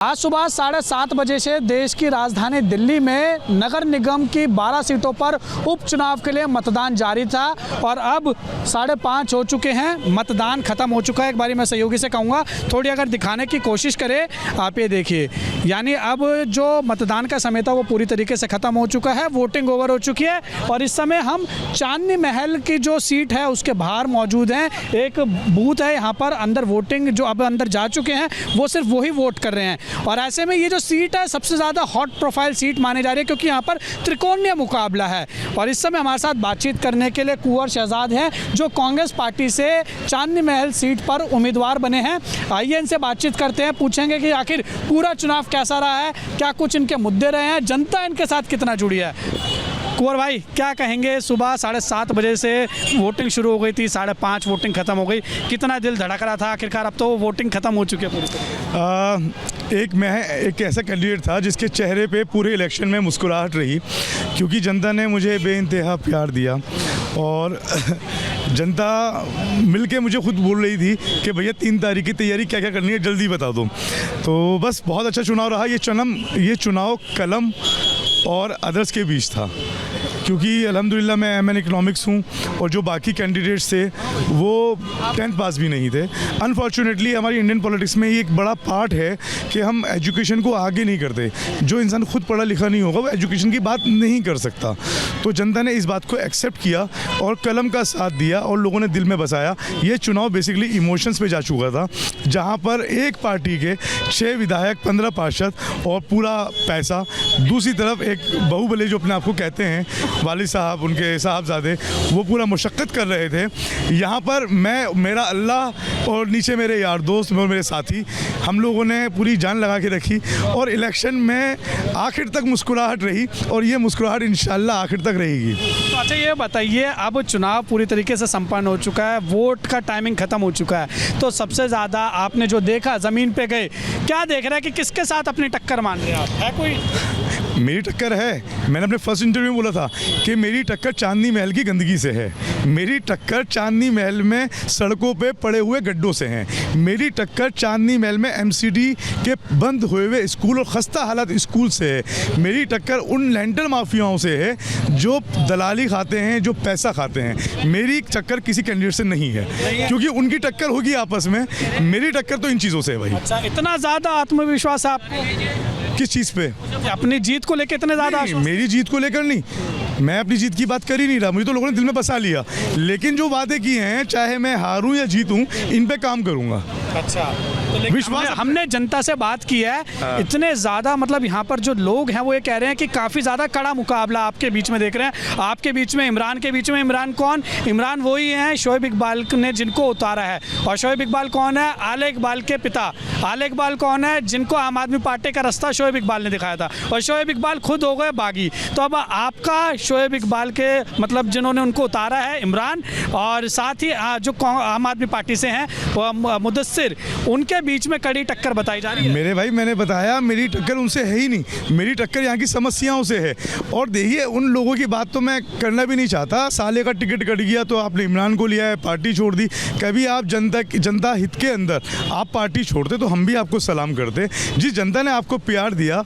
आज सुबह 7:30 बजे से देश की राजधानी दिल्ली में नगर निगम की 12 सीटों पर उपचुनाव के लिए मतदान जारी था और अब 5:30 हो चुके हैं। मतदान खत्म हो चुका है। एक बारी मैं सहयोगी से कहूँगा थोड़ी अगर दिखाने की कोशिश करें। आप ये देखिए, यानी अब जो मतदान का समय था वो पूरी तरीके से ख़त्म हो चुका है। वोटिंग ओवर हो चुकी है और इस समय हम चांदनी महल की जो सीट है उसके बाहर मौजूद हैं। एक बूथ है यहाँ पर, अंदर वोटिंग जो अब अंदर जा चुके हैं वो सिर्फ वही वोट कर रहे हैं। और ऐसे में ये जो सीट है सबसे ज़्यादा हॉट प्रोफाइल सीट मानी जा रही है क्योंकि यहाँ पर त्रिकोणीय मुकाबला है। और इस समय हमारे साथ बातचीत करने के लिए कुंवर शहजाद हैं जो कांग्रेस पार्टी से चांदनी महल सीट पर उम्मीदवार बने हैं। आइए इनसे बातचीत करते हैं, पूछेंगे कि आखिर पूरा चुनाव कैसा रहा है, क्या कुछ इनके मुद्दे रहे हैं, जनता इनके साथ कितना जुड़ी है। कुंवर भाई क्या कहेंगे, सुबह 7:30 बजे से वोटिंग शुरू हो गई थी, 5:30 वोटिंग ख़त्म हो गई, कितना दिल धड़क रहा था, आखिरकार अब तो वोटिंग ख़त्म हो चुकी है पूरी। मैं एक ऐसा कैंडिडेट था जिसके चेहरे पे पूरे इलेक्शन में मुस्कुराहट रही क्योंकि जनता ने मुझे बेइंतहा प्यार दिया और जनता मिलके मुझे खुद बोल रही थी कि भैया 3 तारीख की तैयारी क्या क्या करनी है जल्दी बता दो। तो बस बहुत अच्छा चुनाव रहा। ये चुनाव कलम और अदर्स के बीच था क्योंकि अल्हम्दुलिल्लाह मैं एमएन इकोनॉमिक्स हूँ और जो बाकी कैंडिडेट्स थे वो 10th पास भी नहीं थे। अनफॉर्चुनेटली हमारी इंडियन पॉलिटिक्स में ये एक बड़ा पार्ट है कि हम एजुकेशन को आगे नहीं करते। जो इंसान खुद पढ़ा लिखा नहीं होगा वो एजुकेशन की बात नहीं कर सकता। तो जनता ने इस बात को एक्सेप्ट किया और कलम का साथ दिया और लोगों ने दिल में बसाया। ये चुनाव बेसिकली इमोशंस पे जा चुका था जहाँ पर एक पार्टी के 6 विधायक, 15 पार्षद और पूरा पैसा, दूसरी तरफ एक बाहुबली जो अपने आप को कहते हैं वालिद साहब, उनके साहबजादे, वो पूरा मुशक्क़त कर रहे थे। यहाँ पर मेरा अल्लाह और नीचे मेरे यार दोस्त और मेरे साथी, हम लोगों ने पूरी जान लगा के रखी और इलेक्शन में आखिर तक मुस्कुराहट रही और ये मुस्कुराहट इंशाल्लाह आखिर तक रहेगी। तो अच्छा ये बताइए, अब चुनाव पूरी तरीके से संपन्न हो चुका है, वोट का टाइमिंग ख़त्म हो चुका है, तो सबसे ज़्यादा आपने जो देखा, ज़मीन पे गए, क्या देख रहे हैं कि किसके साथ अपनी टक्कर मान रहे हैं आप? है कोई? मेरी टक्कर है। मैंने अपने फर्स्ट इंटरव्यू में बोला था कि मेरी टक्कर चांदनी महल की गंदगी से है। मेरी टक्कर चांदनी महल में सड़कों पे पड़े हुए गड्ढों से है। मेरी टक्कर चांदनी महल में एमसीडी के बंद हुए स्कूल और खस्ता हालत स्कूल से है। मेरी टक्कर उन लैंडर माफियाओं से है जो दलाली खाते हैं, जो पैसा खाते हैं। मेरी टक्कर किसी कैंडिडेट से नहीं है क्योंकि उनकी टक्कर होगी आपस में। मेरी टक्कर तो इन चीज़ों से है भाई। अच्छा, इतना ज़्यादा आत्मविश्वास आपको किस चीज़ पे? अपनी जीत को लेकर इतने ज़्यादा? मेरी जीत को लेकर नहीं, मैं अपनी जीत की बात कर ही नहीं रहा। मुझे तो लोगों ने दिल में बसा लिया, लेकिन जो वादे किए हैं, चाहे मैं हारूं या जीतूं, इन पे काम करूंगा। अच्छा, तो विश्वास हमने जनता से बात की है। इतने ज़्यादा मतलब यहाँ पर जो लोग हैं वो ये कह रहे हैं कि काफ़ी ज़्यादा कड़ा मुकाबला आपके बीच में देख रहे हैं। आपके बीच में इमरान के बीच में, इमरान कौन? इमरान वही हैं शोएब इकबाल ने जिनको उतारा है। और शोएब इकबाल कौन है? आले इकबाल के पिता। आले इकबाल कौन है? जिनको आम आदमी पार्टी का रास्ता शोएब इकबाल ने दिखाया था और शोएब इकबाल खुद हो गए बागी। तो अब आपका शोएब इकबाल के मतलब जिन्होंने उनको उतारा है इमरान, और साथ ही जो आम आदमी पार्टी से हैं मुदस्सिर, उनके बीच में कड़ी टक्कर बताई जा रही है। मेरे भाई, मैंने बताया मेरी टक्कर उनसे है ही नहीं। मेरी टक्कर यहाँ की समस्याओं से है। और देखिए, उन लोगों की बात तो मैं करना भी नहीं चाहता। साले का टिकट कट गया तो आपने इमरान को लिया है, पार्टी छोड़ दी। कभी आप जनता हित के अंदर आप पार्टी छोड़ते तो हम भी आपको सलाम करते। जिस जनता ने आपको प्यार दिया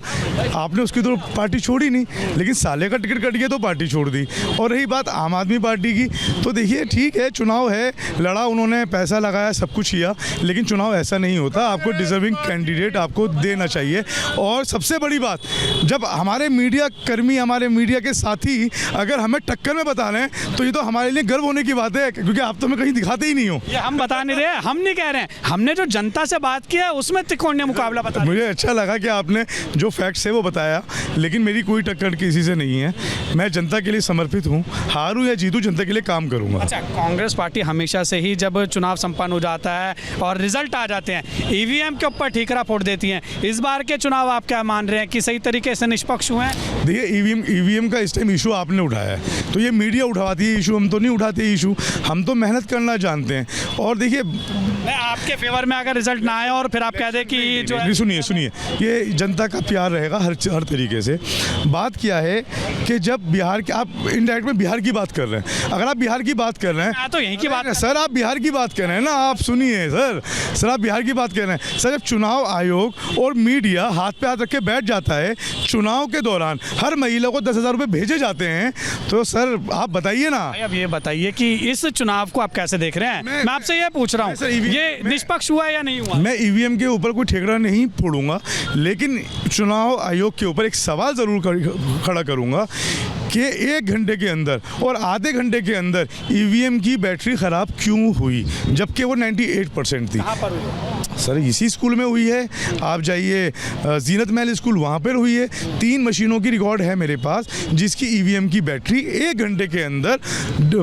आपने उसकी तो पार्टी छोड़ी नहीं, लेकिन साले का टिकट कट गया तो पार्टी छोड़ दी। और रही बात आम आदमी पार्टी की, तो देखिए ठीक है, चुनाव है, लड़ा उन्होंने, पैसा लगाया, सब कुछ किया, लेकिन चुनाव ऐसा नहीं होता। आपको डिजर्विंग कैंडिडेट आपको देना चाहिए। और सबसे बड़ी बात, जब हमारे मीडिया कर्मी, हमारे मीडिया के साथी अगर हमें टक्कर में बता रहे हैं तो ये तो हमारे लिए गर्व होने की बात है क्योंकि आप तो हमें कहीं दिखाते ही नहीं हो। ये हम बता नहीं रहे, हम नहीं कह रहे हैं, हमने जो जनता से बात किया उसमें त्रिकोणीय मुकाबला बता। मुझे अच्छा लगा कि आपने जो फैक्ट्स है वो बताया, लेकिन मेरी कोई टक्कर किसी से नहीं है। मैं जनता के लिए समर्पित हूँ, हारूं या जीतूं जनता के लिए काम करूँगा। अच्छा, कांग्रेस पार्टी हमेशा से ही जब चुनाव संपन्न हो जाता है और रिजल्ट आ जाते हैं, ईवीएम के ऊपर ठीकरा फोड़ देती हैं। इस बार के चुनाव आप क्या मान रहे हैं कि सही तरीके से निष्पक्ष हुए हैं? देखिए, ईवीएम का इस टाइम इशू आपने उठाया है तो ये मीडिया उठाती है इशू, हम तो नहीं उठाते इशू। हम तो मेहनत करना जानते हैं। और देखिए, नहीं, आपके फेवर में अगर रिजल्ट ना आए और फिर आप कह दें कि जो है सुनिए, ये जनता का प्यार रहेगा हर तरीके से। बात क्या है कि जब बिहार के, आप इनडायरेक्ट में बिहार की बात कर रहे हैं, अगर आप बिहार की बात कर रहे हैं तो यहीं की बात सर, आप बिहार की बात कर रहे हैं ना, आप सुनिए सर आप बिहार की बात कर रहे हैं सर। जब चुनाव आयोग और मीडिया हाथ पे हाथ रख के बैठ जाता है, चुनाव के दौरान हर महिला को 10,000 रुपये भेजे जाते हैं, तो सर आप बताइए ना। अब ये बताइए कि इस चुनाव को आप कैसे देख रहे हैं? मैं आपसे ये पूछ रहा हूँ, ये निष्पक्ष हुआ या नहीं हुआ? मैं ईवीएम के ऊपर कोई ठेकड़ा नहीं फोड़ूंगा, लेकिन चुनाव आयोग के ऊपर एक सवाल ज़रूर खड़ा करूंगा कि 1 घंटे के अंदर और आधे घंटे के अंदर ईवीएम की बैटरी ख़राब क्यों हुई, जबकि वो 98% थी। कहाँ पर हुई? सर इसी स्कूल में हुई है, आप जाइए जीनत महल स्कूल, वहाँ पर हुई है। 3 मशीनों की रिकॉर्ड है मेरे पास, जिसकी ईवीएम की बैटरी 1 घंटे के अंदर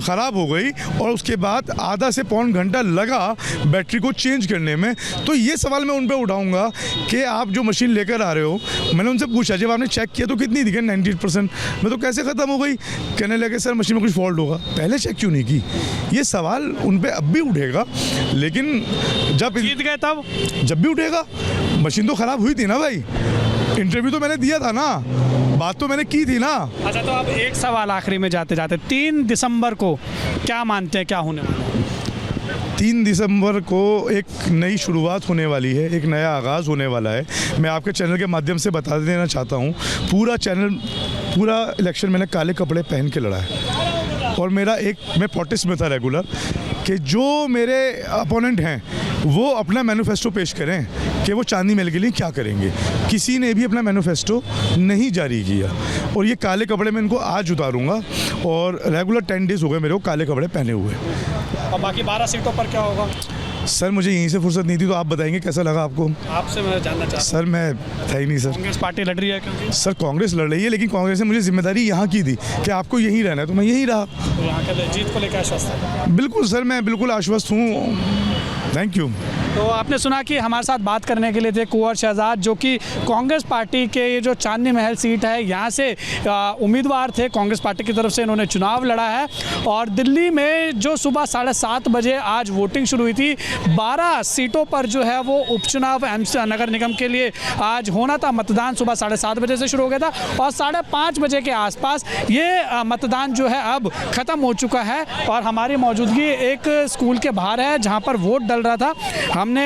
ख़राब हो गई और उसके बाद आधा से पौन घंटा लगा बैटरी को चेंज करने में। तो ये सवाल मैं उन पर उठाऊँगा कि आप जो मशीन लेकर आ रहे हो, मैंने उनसे पूछा जब आपने चेक किया तो कितनी थी? 98%। मैं तो कैसे ख़त्म हो गई? कहने लगे सर मशीन में कुछ फॉल्ट होगा। पहले चेक क्यों नहीं की? ये सवाल उन पर अब भी उठेगा, लेकिन जब जीत गए तब जब भी उठेगा। मशीन तो ख़राब हुई थी ना भाई, इंटरव्यू तो मैंने दिया था ना, बात तो मैंने की थी ना। अच्छा, तो अब एक सवाल आखिरी में जाते जाते, 3 दिसंबर को क्या मानते हैं क्या होने वाला है? 3 दिसंबर को एक नई शुरुआत होने वाली है, एक नया आगाज़ होने वाला है। मैं आपके चैनल के माध्यम से बता देना चाहता हूँ, पूरा इलेक्शन मैंने काले कपड़े पहन के लड़ा है और मैं पॉलिटिक्स में था रेगुलर, कि जो मेरे अपोनेंट हैं वो अपना मैनिफेस्टो पेश करें कि वो चांदी महल के लिए क्या करेंगे। किसी ने भी अपना मैनिफेस्टो नहीं जारी किया और ये काले कपड़े मैं इनको आज उतारूंगा और रेगुलर 10 डेज़ हो गए मेरे को काले कपड़े पहने हुए। और बाकी 12 सीटों पर क्या होगा? सर मुझे यहीं से फुर्सत नहीं थी, तो आप बताएंगे कैसा लगा आपको? आपसे मैं जानना चाहता हूँ। सर मैं था ही नहीं सर। कांग्रेस पार्टी लड़ रही है क्योंकि सर कांग्रेस लड़ रही है, लेकिन कांग्रेस ने मुझे जिम्मेदारी यहाँ की थी कि आपको यहीं रहना है, तो मैं यहीं रहा। तो यहाँ के जीत को लेकर आश्वस्त है? बिल्कुल सर, मैं बिल्कुल आश्वस्त हूँ। Thank you. तो आपने सुना कि हमारे साथ बात करने के लिए थे कुंवर शहजाद, जो कि कांग्रेस पार्टी के ये जो चांदनी महल सीट है यहाँ से उम्मीदवार थे। कांग्रेस पार्टी की तरफ से इन्होंने चुनाव लड़ा है और दिल्ली में जो सुबह 7:30 बजे आज वोटिंग शुरू हुई थी, 12 सीटों पर जो है वो उपचुनाव नगर निगम के लिए आज होना था। मतदान सुबह 7:30 बजे से शुरू हो गया था और 5:30 बजे के आसपास ये मतदान जो है अब ख़त्म हो चुका है। और हमारी मौजूदगी एक स्कूल के बाहर है जहाँ पर वोट डल रहा था। हमने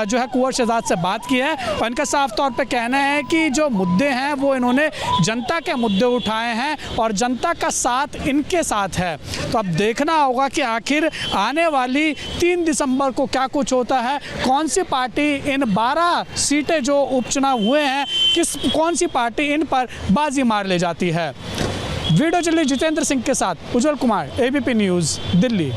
जो है कुंवर शहजाद से बात की है और इनका साफ तौर पे कहना है कि जो मुद्दे हैं वो इन्होंने जनता के मुद्दे उठाए हैं और जनता का साथ इनके साथ है। तो अब देखना होगा कि आखिर आने वाली 3 दिसंबर को क्या कुछ होता है, कौन सी पार्टी इन 12 सीटें जो उपचुनाव हुए हैं, कौन सी पार्टी इन पर बाजी मार ले जाती है। वीडियो जर्नलिस्ट जितेंद्र सिंह के साथ उज्जवल कुमार, ABP न्यूज़, दिल्ली।